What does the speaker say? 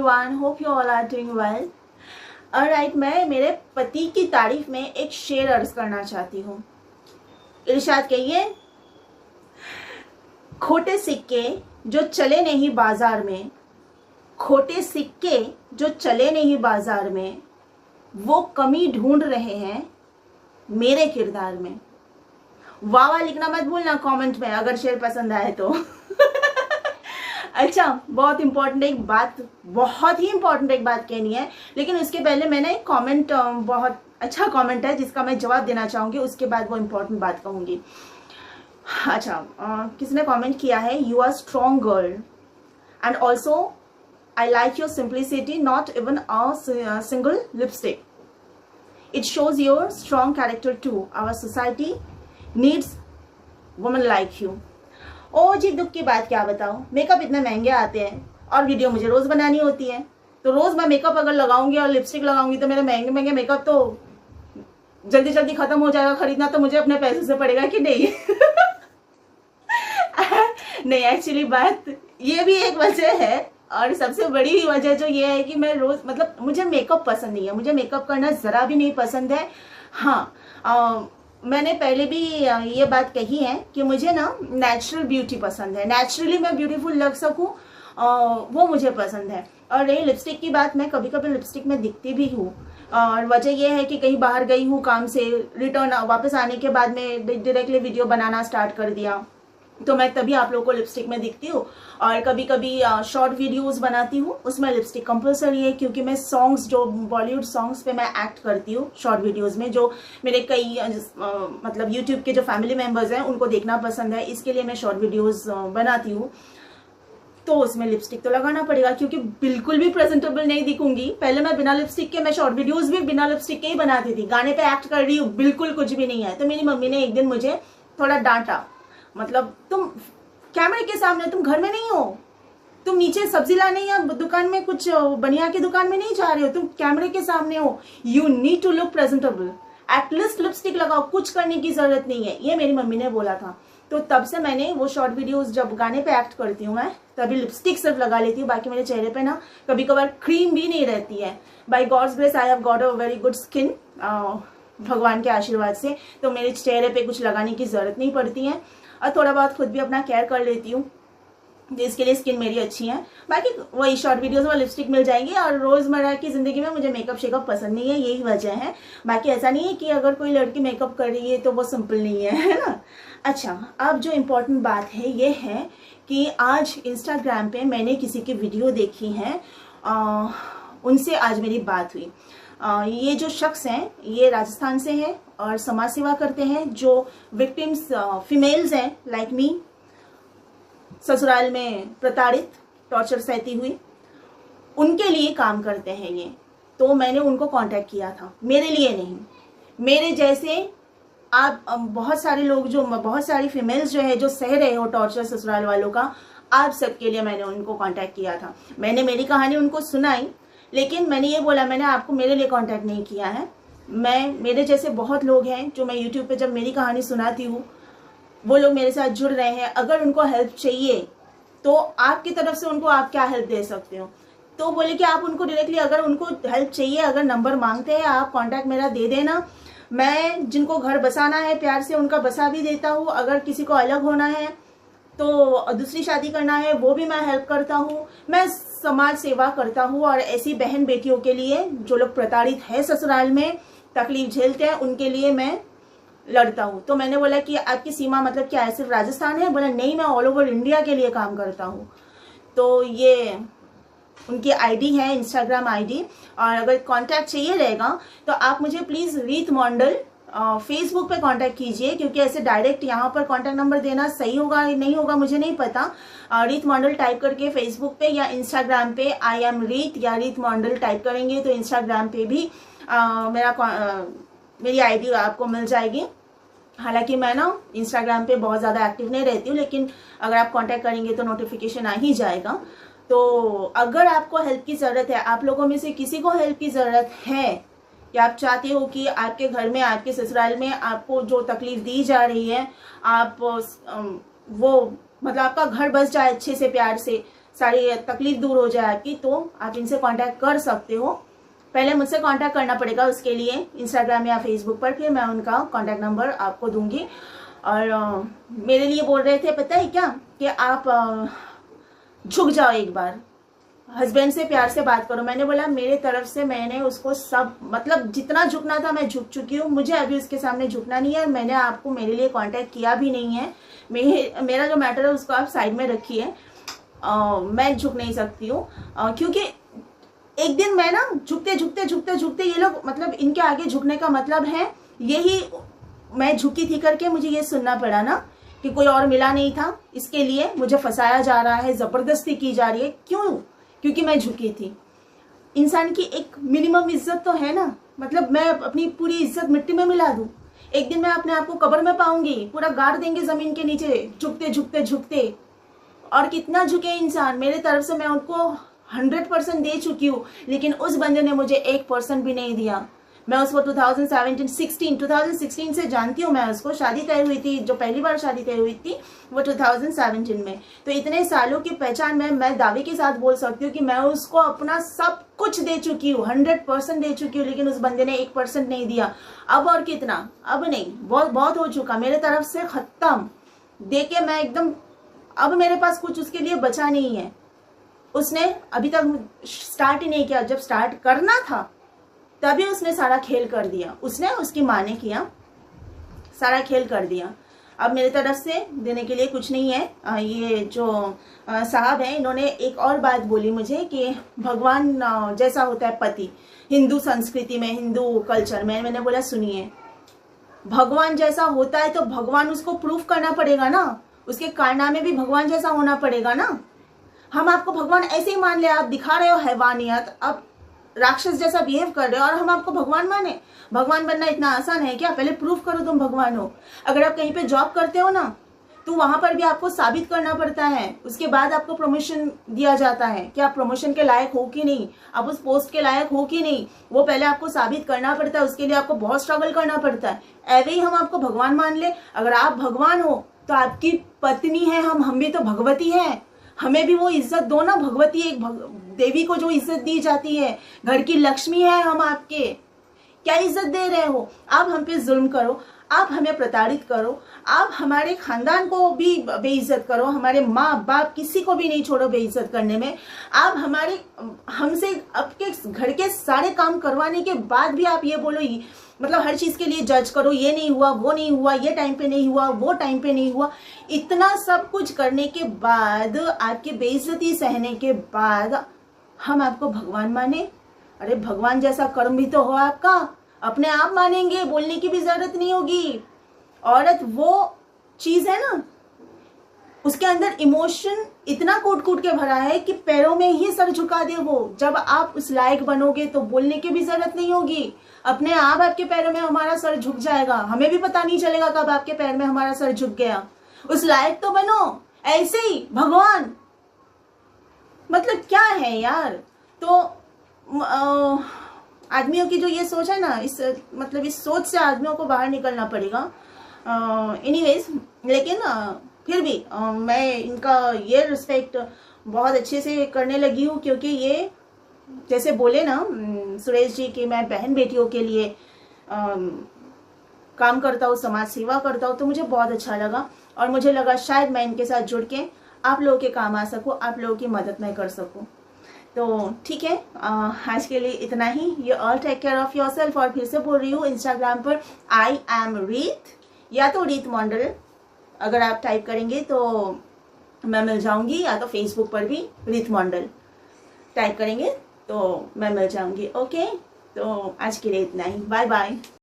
everyone, hope you all are doing well. Alright, मैं मेरे पति की तारीफ में एक शेर अर्ज करना चाहती हूँ। इरशाद कहिए, खोटे सिक्के जो चले नहीं बाजार में, खोटे सिक्के जो चले नहीं बाजार में, वो कमी ढूंढ रहे हैं मेरे किरदार में। वाह वाह लिखना मत भूलना कमेंट में अगर शेर पसंद आए तो। अच्छा, बहुत ही इम्पोर्टेंट एक बात कहनी है, लेकिन उसके पहले मैंने एक कमेंट, बहुत अच्छा कमेंट है जिसका मैं जवाब देना चाहूँगी, उसके बाद वो इम्पोर्टेंट बात कहूँगी। अच्छा, किसने कमेंट किया है, you are strong girl and also I like your simplicity, not even a single lipstick, it shows your strong character too, our society needs woman like you. ओ जी, दुख की बात क्या बताऊं, मेकअप इतने महंगे आते हैं और वीडियो मुझे रोज बनानी होती है, तो रोज मैं मेकअप अगर लगाऊंगी और लिपस्टिक लगाऊंगी तो मेरे महंगे महंगे मेकअप तो जल्दी जल्दी खत्म हो जाएगा। खरीदना तो मुझे अपने पैसे से पड़ेगा कि नहीं। नहीं, एक्चुअली बात ये भी एक वजह है, और सबसे बड़ी वजह जो ये है कि मैं रोज, मतलब मुझे मेकअप पसंद नहीं है, मुझे मेकअप करना जरा भी नहीं पसंद है। हाँ, मैंने पहले भी ये बात कही है कि मुझे ना नेचुरल ब्यूटी पसंद है, नेचुरली मैं ब्यूटीफुल लग सकूं, वो मुझे पसंद है। और रही लिपस्टिक की बात, मैं कभी कभी लिपस्टिक में दिखती भी हूँ, और वजह यह है कि कहीं बाहर गई हूँ काम से, रिटर्न वापस आने के बाद में डायरेक्टली वीडियो बनाना स्टार्ट कर दिया, तो मैं तभी आप लोगों को लिपस्टिक में दिखती हूँ। और कभी कभी शॉर्ट वीडियोस बनाती हूँ, उसमें लिपस्टिक कंपलसरी है, क्योंकि मैं सॉन्ग्स, जो बॉलीवुड सॉन्ग्स पे मैं एक्ट करती हूँ शॉर्ट वीडियोस में, जो मेरे कई मतलब यूट्यूब के जो फैमिली मेम्बर्स हैं उनको देखना पसंद है, इसके लिए मैं शॉर्ट वीडियोस बनाती हूँ, तो उसमें लिपस्टिक तो लगाना पड़ेगा, क्योंकि बिल्कुल भी प्रेजेंटेबल नहीं दिखूंगी। पहले मैं बिना लिपस्टिक के, मैं शॉर्ट वीडियोस भी बिना लिपस्टिक के ही बनाती थी, गाने पे एक्ट कर रही हूँ, बिल्कुल कुछ भी नहीं है। तो मेरी मम्मी ने एक दिन मुझे थोड़ा डांटा, मतलब तुम कैमरे के सामने, तुम घर में नहीं हो, तुम नीचे सब्जी लाने या दुकान में कुछ बनिया की दुकान में नहीं जा रहे हो, तुम कैमरे के सामने हो, you need to look presentable, at least lipstick लगाओ, कुछ करने की जरूरत नहीं है, ये मेरी मम्मी ने बोला था। तो तब से मैंने वो शॉर्ट वीडियोस, जब गाने पे एक्ट करती हूँ मैं, तभी लिपस्टिक सिर्फ लगा लेती हूँ, बाकी मेरे चेहरे पे ना कभी कभार क्रीम भी नहीं रहती है। By god's grace I have got a very good skin, भगवान के आशीर्वाद से, तो मेरे चेहरे पे कुछ लगाने की जरूरत नहीं पड़ती है, और थोड़ा बहुत खुद भी अपना केयर कर लेती हूँ, इसके लिए स्किन मेरी अच्छी है। बाकी वही शॉर्ट वीडियोस में लिपस्टिक मिल जाएंगी, और रोजमर्रा की जिंदगी में मुझे मेकअप शेकअप पसंद नहीं है, यही वजह है। बाकी ऐसा नहीं है कि अगर कोई लड़की मेकअप कर रही है तो वो सिंपल नहीं है ना। अच्छा, अब जो इम्पोर्टेंट बात है ये है कि आज इंस्टाग्राम पे मैंने किसी की वीडियो देखी है, उनसे आज मेरी बात हुई। ये जो शख्स हैं ये राजस्थान से हैं और समाज सेवा करते हैं, जो विक्टिम्स फीमेल्स हैं लाइक मी, ससुराल में प्रताड़ित, टॉर्चर सहती हुई, उनके लिए काम करते हैं ये। तो मैंने उनको कांटेक्ट किया था, मेरे लिए नहीं, मेरे जैसे आप बहुत सारे लोग, जो बहुत सारी फीमेल्स जो है जो सह रहे हो टॉर्चर ससुराल वालों का, आप सबके लिए मैंने उनको कांटेक्ट किया था। मैंने मेरी कहानी उनको सुनाई, लेकिन मैंने ये बोला, मैंने आपको मेरे लिए कांटेक्ट नहीं किया है। मेरे जैसे बहुत लोग हैं जो मैं यूट्यूब पे जब मेरी कहानी सुनाती हूँ, वो लोग मेरे साथ जुड़ रहे हैं। अगर उनको हेल्प चाहिए तो आपकी तरफ से उनको आप क्या हेल्प दे सकते हो? तो बोले कि आप उनको डायरेक्टली, अगर उनको हेल्प चाहिए, अगर नंबर मांगते हैं, आप कांटेक्ट मेरा दे देना, मैं जिनको घर बसाना है प्यार से उनका बसा भी देता हूँ। अगर किसी को अलग होना है तो दूसरी शादी करना है, वो भी मैं हेल्प करता हूँ। मैं समाज सेवा करता हूँ, और ऐसी बहन बेटियों के लिए जो लोग प्रताड़ित है ससुराल में, तकलीफ झेलते हैं, उनके लिए मैं लड़ता हूँ। तो मैंने बोला कि आपकी सीमा मतलब क्या है, सिर्फ राजस्थान है? बोला नहीं, मैं ऑल ओवर इंडिया के लिए काम करता हूँ। तो ये उनकी आईडी है, इंस्टाग्राम आईडी, और अगर कांटेक्ट चाहिए रहेगा तो आप मुझे प्लीज़ रीत मंडल फेसबुक पे कांटेक्ट कीजिए, क्योंकि ऐसे डायरेक्ट यहाँ पर कांटेक्ट नंबर देना सही होगा नहीं होगा मुझे नहीं पता। रीत मंडल टाइप करके फेसबुक पे या इंस्टाग्राम पे आई एम रीत या रीत मंडल टाइप करेंगे तो इंस्टाग्राम पे भी मेरी आईडी आपको मिल जाएगी। हालांकि मैं ना इंस्टाग्राम पे बहुत ज़्यादा एक्टिव नहीं रहती हूँ, लेकिन अगर आप कांटेक्ट करेंगे तो नोटिफिकेशन आ ही जाएगा। तो अगर आपको हेल्प की ज़रूरत है, आप लोगों में से किसी को हेल्प की ज़रूरत है, कि आप चाहते हो कि आपके घर में, आपके ससुराल में आपको जो तकलीफ दी जा रही है, आप वो मतलब आपका घर बस जाए अच्छे से, प्यार से, सारी तकलीफ दूर हो जाए आपकी, तो आप इनसे कांटेक्ट कर सकते हो। पहले मुझसे कांटेक्ट करना पड़ेगा, उसके लिए इंस्टाग्राम या फेसबुक पर, फिर मैं उनका कांटेक्ट नंबर आपको दूंगी। और मेरे लिए बोल रहे थे पता है क्या, कि आप झुक जाओ, एक बार हस्बैंड से प्यार से बात करो। मैंने बोला मेरे तरफ से मैंने उसको सब, मतलब जितना झुकना था मैं झुक चुकी हूँ, मुझे अभी उसके सामने झुकना नहीं है। मैंने आपको मेरे लिए कांटेक्ट किया भी नहीं है, मेरा जो मैटर है उसको आप साइड में रखिए। मैं झुक नहीं सकती हूँ, क्योंकि एक दिन मैं ना झुकते झुकते झुकते झुकते, ये लोग मतलब इनके आगे झुकने का मतलब है यही, मैं झुकी थी करके मुझे ये सुनना पड़ा ना कि कोई और मिला नहीं था, इसके लिए मुझे फंसाया जा रहा है, जबरदस्ती की जा रही है। क्यों? क्योंकि मैं झुकी थी। इंसान की एक मिनिमम इज्जत तो है ना, मतलब मैं अपनी पूरी इज्जत मिट्टी में मिला दूं? एक दिन मैं अपने आप को कब्र में पाऊंगी, पूरा गाड़ देंगे जमीन के नीचे, झुकते झुकते झुकते। और कितना झुके इंसान, मेरे तरफ से मैं उनको 100% दे चुकी हूँ, लेकिन उस बंदे ने मुझे 1% भी नहीं दिया। मैं उसको 2016 से जानती हूँ, मैं उसको, शादी तय हुई थी, जो पहली बार शादी तय हुई थी वो 2017 में। तो इतने सालों की पहचान में मैं दावे के साथ बोल सकती हूँ कि मैं उसको अपना सब कुछ दे चुकी हूँ, 100% दे चुकी हूँ, लेकिन उस बंदे ने 1% नहीं दिया। अब और कितना, अब नहीं, बहुत बहुत हो चुका मेरे तरफ से, खत्म दे के मैं एकदम, अब मेरे पास कुछ उसके लिए बचा नहीं है। उसने अभी तक स्टार्ट ही नहीं किया, जब स्टार्ट करना था तभी उसने सारा खेल कर दिया, उसने, उसकी माँ ने किया, सारा खेल कर दिया। अब मेरे तरफ से देने के लिए कुछ नहीं है। ये जो साहब हैं, इन्होंने एक और बात बोली मुझे कि भगवान जैसा होता है पति, हिंदू संस्कृति में, हिंदू कल्चर में। मैंने बोला सुनिए, भगवान जैसा होता है तो भगवान उसको प्रूफ करना पड़ेगा ना, उसके कारनामे भी भगवान जैसा होना पड़ेगा ना। हम आपको भगवान ऐसे ही मान ले, आप दिखा रहे हो हैवानियत, आप राक्षस जैसा बिहेव कर रहे हो और हम आपको भगवान माने? भगवान बनना इतना आसान है क्या? पहले प्रूफ करो तुम भगवान हो। अगर आप कहीं पे जॉब करते हो ना, तो वहां पर भी आपको साबित करना पड़ता है, उसके बाद आपको प्रमोशन दिया जाता है कि आप प्रमोशन के लायक हो कि नहीं, आप उस पोस्ट के लायक हो कि नहीं, वो पहले आपको साबित करना पड़ता है, उसके लिए आपको बहुत स्ट्रगल करना पड़ता है। ऐसे ही हम आपको भगवान मान ले, अगर आप भगवान हो तो आपकी पत्नी है, हम भी तो भगवती हैं, हमें भी वो इज्जत दो ना। भगवती एक देवी को जो इज्जत दी जाती है, घर की लक्ष्मी है हम आपके, क्या इज्जत दे रहे हो? आप हम पे जुल्म करो, आप हमें प्रताड़ित करो, आप हमारे खानदान को भी बेइज्जत करो, हमारे माँ बाप किसी को भी नहीं छोड़ो बेइज्जत करने में। आप हमसे आपके घर के सारे काम करवाने के बाद भी आप ये बोलो, मतलब हर चीज के लिए जज करो, ये नहीं हुआ, वो नहीं हुआ, ये टाइम पे नहीं हुआ, वो टाइम पे नहीं हुआ। इतना सब कुछ करने के बाद, आपकी बेइज्जती सहने के बाद हम आपको भगवान माने? अरे भगवान जैसा कर्म भी तो हो आपका, अपने आप मानेंगे, बोलने की भी जरूरत नहीं होगी। औरत वो चीज है ना, उसके अंदर इमोशन इतना कूट कूट के भरा है कि पैरों में ही सर झुका दे वो। जब आप उस लायक बनोगे तो बोलने की भी जरूरत नहीं होगी, अपने आप आपके पैरों में हमारा सर झुक जाएगा, हमें भी पता नहीं चलेगा कब आपके पैर में हमारा सर झुक गया। उस लायक तो बनो, ऐसे ही भगवान, मतलब क्या है यार। तो आदमियों की जो ये सोच है ना, इस सोच से आदमियों को बाहर निकलना पड़ेगा। एनीवेज, लेकिन फिर भी मैं इनका ये रिस्पेक्ट बहुत अच्छे से करने लगी हूँ, क्योंकि ये जैसे बोले ना सुरेश जी कि मैं बहन बेटियों के लिए काम करता हूँ, समाज सेवा करता हूँ, तो मुझे बहुत अच्छा लगा। और मुझे लगा शायद मैं इनके साथ जुड़ के आप लोगों के काम आ सकूँ, आप लोगों की मदद मैं कर सकूँ। तो ठीक है, आज के लिए इतना ही। You all take care of yourself. और फिर से बोल रही हूँ, इंस्टाग्राम पर आई एम रीत या तो रीत मंडल अगर आप टाइप करेंगे तो मैं मिल जाऊंगी, या तो फेसबुक पर भी रीत मंडल टाइप करेंगे तो मैं मिल जाऊंगी। ओके, तो आज के लिए इतना ही, बाय बाय।